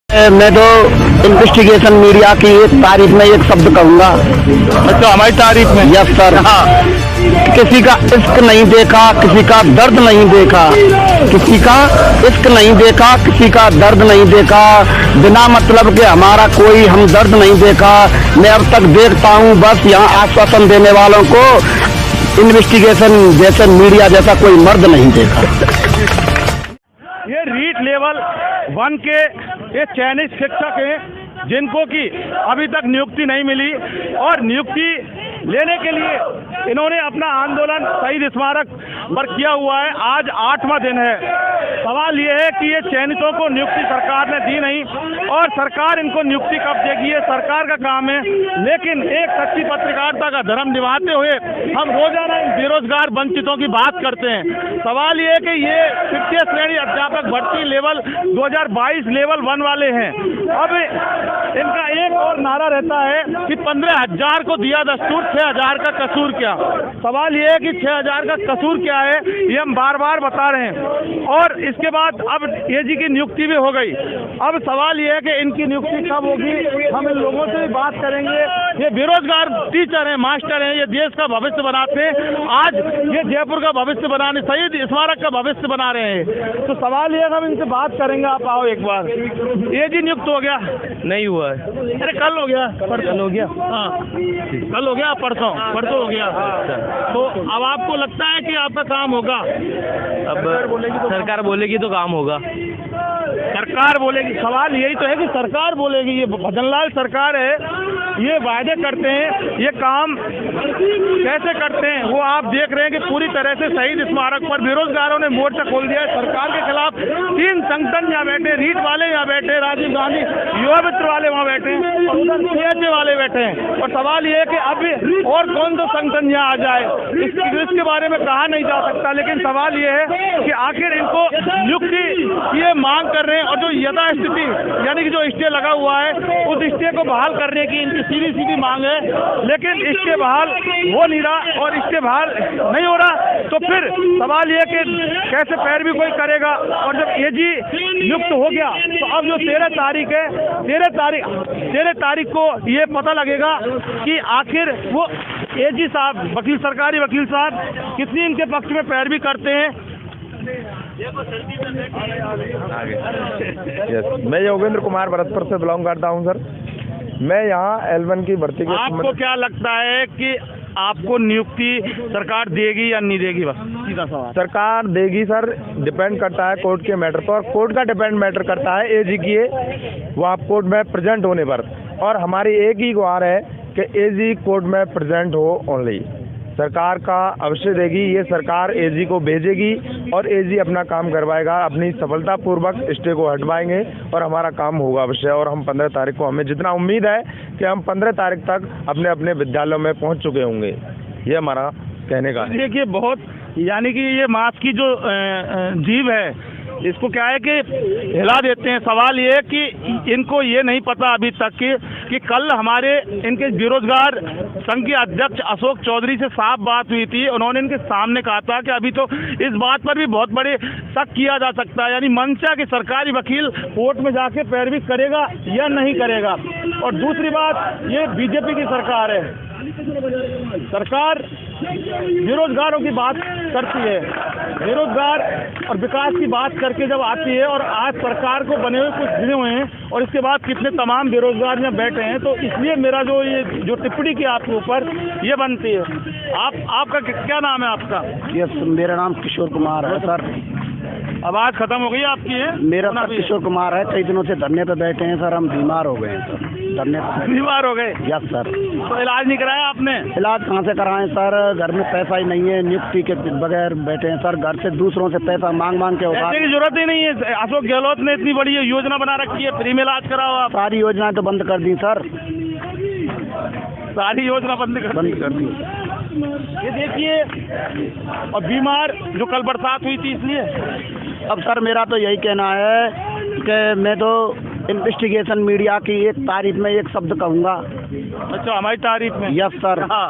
मैं तो investigation media की एक तारीफ में एक शब्द कहूंगा। अच्छा, हमारी तारीफ में। Yes sir. हाँ। किसी का इश्क नहीं देखा, किसी का दर्द नहीं देखा, किसी का इश्क नहीं देखा, किसी का दर्द नहीं देखा, बिना मतलब के हमारा कोई हमदर्द नहीं देखा। मैं अब तक देखता हूँ बस यहाँ आश्वासन देने वालों को, इन्वेस्टिगेशन जैसे मीडिया जैसा कोई मर्द नहीं देखा। ये रीट लेवल 1 के ये चयनित शिक्षक हैं जिनको कि अभी तक नियुक्ति नहीं मिली, और नियुक्ति लेने के लिए इन्होंने अपना आंदोलन शहीद स्मारक पर किया हुआ है। आज 8वां दिन है। सवाल ये है कि ये चयनितों को नियुक्ति सरकार ने दी नहीं, और सरकार इनको नियुक्ति कब देगी, ये सरकार का काम है। लेकिन एक सच्ची पत्रकारिता का धर्म निभाते हुए हम रोजाना इन बेरोजगार वंचितों की बात करते हैं। सवाल ये है कि ये तृतीय श्रेणी अध्यापक भर्ती लेवल 2022 लेवल 1 वाले हैं। अब इनका एक और नारा रहता है कि 15,000 को दिया दस्तूर, 6,000 का कसूर क्या। सवाल ये है कि 6,000 का कसूर क्या है, ये हम बार बार बता रहे हैं। और इसके बाद अब एजी की नियुक्ति भी हो गई। अब सवाल ये है कि इनकी नियुक्ति कब होगी, हम इन लोगों से भी बात करेंगे। ये बेरोजगार टीचर हैं, मास्टर हैं, ये देश का भविष्य बनाते हैं। आज ये जयपुर का भविष्य बनाने, शहीद स्मारक का भविष्य बना रहे हैं। तो सवाल ये है, हम इनसे बात करेंगे। आप आओ एक बार। एजी नियुक्त हो गया? नहीं हुआ है। अरे कल हो गया, कल हो गया। हाँ, कल हो गया, परसों हो गया। तो अब आपको लगता है कि आपका काम होगा? अब सरकार बोलेगी तो काम होगा। सरकार बोलेगी, सवाल यही तो है कि सरकार बोलेगी। ये भजनलाल सरकार है, ये वायदे करते हैं, ये काम कैसे करते हैं वो आप देख रहे हैं कि पूरी तरह से शहीद स्मारक पर बेरोजगारों ने मोर्चा खोल दिया है। सरकार के खिलाफ 3 संगठन यहाँ बैठे, रीट वाले यहाँ बैठे, राजीव गांधी युवा मित्र वाले वहाँ बैठे हैं, और उधर CHA वाले बैठे हैं। और सवाल ये है कि अब और कौन सा संगठन यहाँ आ जाए, इसके बारे में कहा नहीं जा सकता। लेकिन सवाल ये है कि आखिर इनको नियुक्ति ये मांग कर रहे हैं, और जो यथास्थिति यानी कि जो स्टे लगा हुआ है उस स्टे को बहाल करने की इनकी सीधी मांग है। लेकिन स्टे बहाल हो नहीं रहा, और स्टे बहाल नहीं हो रहा तो फिर सवाल ये कि कैसे पैरवी कोई करेगा। और जब एजी नियुक्त हो गया तो अब जो 13 तारीख है, 13 तारीख को ये पता लगेगा कि आखिर वो एजी साहब, सरकारी वकील साहब कितनी इनके पक्ष में पैरवी करते हैं। मैं योगेंद्र कुमार भरतपुर से बिलोंग करता हूं सर। मैं यहाँ L1 की भर्ती के आपको क्या लगता है कि आपको नियुक्ति सरकार देगी या नहीं देगी? बस सीधा सवाल। सरकार देगी सर, डिपेंड करता है कोर्ट के मैटर पर, और कोर्ट का डिपेंड मैटर करता है एजी की वो आप कोर्ट में प्रेजेंट होने पर। और हमारी एक ही गुहार है कि एजी कोर्ट में प्रेजेंट हो ओनली। सरकार का अवश्य देगी, ये सरकार एजी को भेजेगी और एजी अपना काम करवाएगा, अपनी सफलतापूर्वक स्टे को हटवाएंगे और हमारा काम होगा अवश्य। और हम 15 तारीख को, हमें जितना उम्मीद है कि हम 15 तारीख तक अपने अपने विद्यालयों में पहुंच चुके होंगे, ये हमारा कहने का है। देखिए, बहुत यानी कि ये मास की जो जीव है इसको क्या है कि हिला देते हैं। सवाल ये है कि इनको ये नहीं पता अभी तक कि कल हमारे इनके बेरोजगार संघ के अध्यक्ष अशोक चौधरी से साफ बात हुई थी। उन्होंने इनके सामने कहा था कि अभी तो इस बात पर भी बहुत बड़े शक किया जा सकता है, यानी मंशा के सरकारी वकील कोर्ट में जाके पैरवी करेगा या नहीं करेगा। और दूसरी बात, ये बीजेपी की सरकार है, सरकार बेरोजगारों की बात करती है, बेरोजगार और विकास की बात करके जब आती है, और आज सरकार को बने हुए कुछ दिन हुए हैं और इसके बाद कितने तमाम बेरोजगार यहाँ बैठे हैं। तो इसलिए मेरा जो टिप्पणी की आपके ऊपर ये बनती है। आपका क्या नाम है आपका? यस, मेरा नाम किशोर कुमार है सर। आवाज खत्म हो गई आपकी है? मेरा नाम किशोर कुमार है। कई दिनों से धरने पे बैठे हैं सर, हम बीमार हो गए हैं सर, धरने पे। बीमार हो गए? Yes sir. तो इलाज नहीं कराया आपने? इलाज कहाँ से कराएं सर, घर में पैसा ही नहीं है, नियुक्ति के बगैर बैठे हैं सर। घर से दूसरों से पैसा मांग के होगा, पैसे की जरूरत ही नहीं है। अशोक गहलोत ने इतनी बड़ी योजना बना रखी है, फ्री में इलाज कराओ आप। सारी योजनाएं तो बंद कर दी सर, सारी योजना बंद कर दी। ये देखिए, और बीमार जो कल बरसात हुई थी इसलिए। अब सर मेरा तो यही कहना है कि मैं तो इन्वेस्टिगेशन मीडिया की एक तारीफ में एक शब्द कहूँगा। अच्छा, हमारी तारीफ में? Yes sir. हाँ।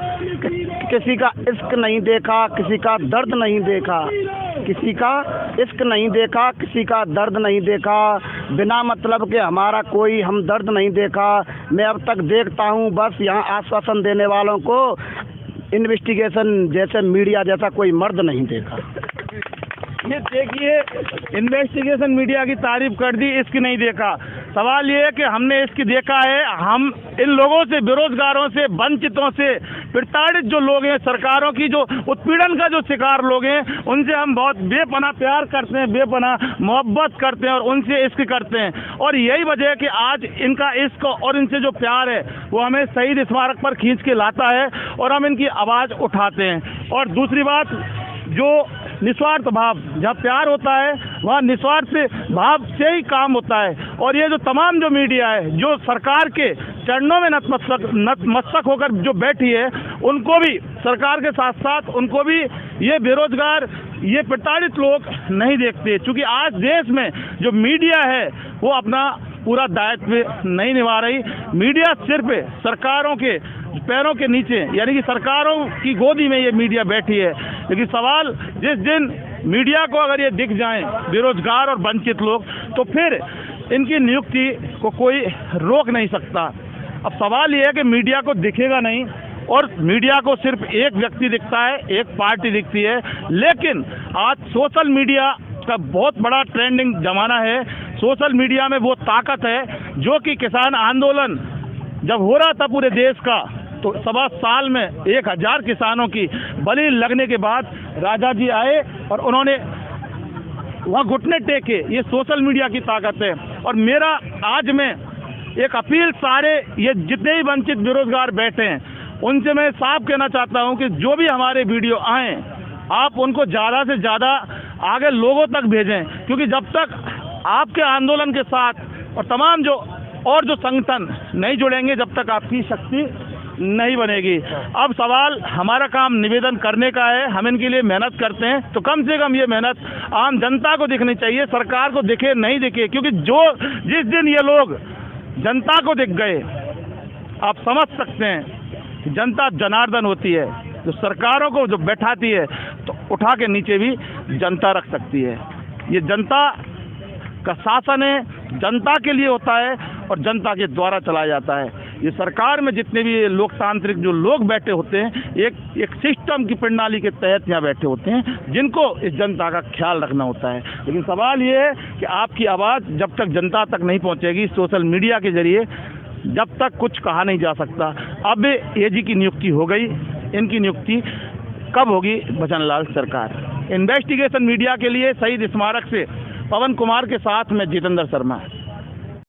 किसी का इश्क नहीं देखा, किसी का दर्द नहीं देखा, किसी का इश्क नहीं देखा, किसी का दर्द नहीं देखा, बिना मतलब के हमारा कोई हमदर्द नहीं देखा। मैं अब तक देखता हूँ बस यहाँ आश्वासन देने वालों को, इन्वेस्टिगेशन जैसे मीडिया जैसा कोई मर्द नहीं देखा। ये देखिए, इन्वेस्टिगेशन मीडिया की तारीफ कर दी, इसकी नहीं देखा। सवाल ये है कि हमने इसकी देखा है। हम इन लोगों से, बेरोजगारों से, वंचितों से, प्रताड़ित जो लोग हैं, सरकारों की जो उत्पीड़न का जो शिकार लोग हैं, उनसे हम बहुत बेपनाह प्यार करते हैं, बेपनाह मोहब्बत करते हैं और उनसे इश्क करते हैं। और यही वजह है कि आज इनका इश्क और इनसे जो प्यार है वो हमें शहीद स्मारक पर खींच के लाता है और हम इनकी आवाज़ उठाते हैं। और दूसरी बात, जो निस्वार्थ भाव, जहाँ प्यार होता है वहाँ निस्वार्थ भाव से ही काम होता है। और ये जो तमाम जो मीडिया है जो सरकार के चरणों में नतमस्तक होकर जो बैठी है, उनको भी सरकार के साथ साथ उनको भी ये बेरोजगार, ये प्रताड़ित लोग नहीं देखते। क्योंकि आज देश में जो मीडिया है वो अपना पूरा दायित्व नहीं निभा रही। मीडिया सिर्फ सरकारों के पैरों के नीचे, यानी कि सरकारों की गोदी में ये मीडिया बैठी है। लेकिन सवाल, जिस दिन मीडिया को अगर ये दिख जाएं बेरोजगार और वंचित लोग, तो फिर इनकी नियुक्ति को कोई रोक नहीं सकता। अब सवाल ये है कि मीडिया को दिखेगा नहीं और मीडिया को सिर्फ एक व्यक्ति दिखता है, एक पार्टी दिखती है। लेकिन आज सोशल मीडिया का बहुत बड़ा ट्रेंडिंग जमाना है। सोशल मीडिया में वो ताकत है जो कि किसान आंदोलन जब हो रहा था पूरे देश का, तो 7 साल में 1000 किसानों की बलि लगने के बाद राजा जी आए और उन्होंने वहाँ घुटने टेके। ये सोशल मीडिया की ताकत है। और मेरा आज मैं एक अपील, सारे ये जितने ही वंचित बेरोजगार बैठे हैं उनसे मैं साफ कहना चाहता हूँ कि जो भी हमारे वीडियो आएँ, आप उनको ज़्यादा से ज़्यादा आगे लोगों तक भेजें। क्योंकि जब तक आपके आंदोलन के साथ और तमाम जो संगठन नहीं जुड़ेंगे, जब तक आपकी शक्ति नहीं बनेगी। अब सवाल हमारा काम निवेदन करने का है, हम इनके लिए मेहनत करते हैं, तो कम से कम ये मेहनत आम जनता को दिखनी चाहिए, सरकार को दिखे नहीं दिखे। क्योंकि जिस दिन ये लोग जनता को दिख गए, आप समझ सकते हैं कि जनता जनार्दन होती है, जो सरकारों को जो बैठाती है तो उठा के नीचे भी जनता रख सकती है। ये जनता का शासन है, जनता के लिए होता है और जनता के द्वारा चलाया जाता है। ये सरकार में जितने भी लोकतांत्रिक जो लोग बैठे होते हैं, एक सिस्टम की प्रणाली के तहत यहाँ बैठे होते हैं, जिनको इस जनता का ख्याल रखना होता है। लेकिन सवाल ये है कि आपकी आवाज़ जब तक जनता तक नहीं पहुँचेगी सोशल मीडिया के जरिए, जब तक कुछ कहा नहीं जा सकता। अब एजी की नियुक्ति हो गई, इनकी नियुक्ति कब होगी? भजनलाल सरकार। इन्वेस्टिगेशन मीडिया के लिए शहीद स्मारक से पवन कुमार के साथ मैं जितेंद्र शर्मा।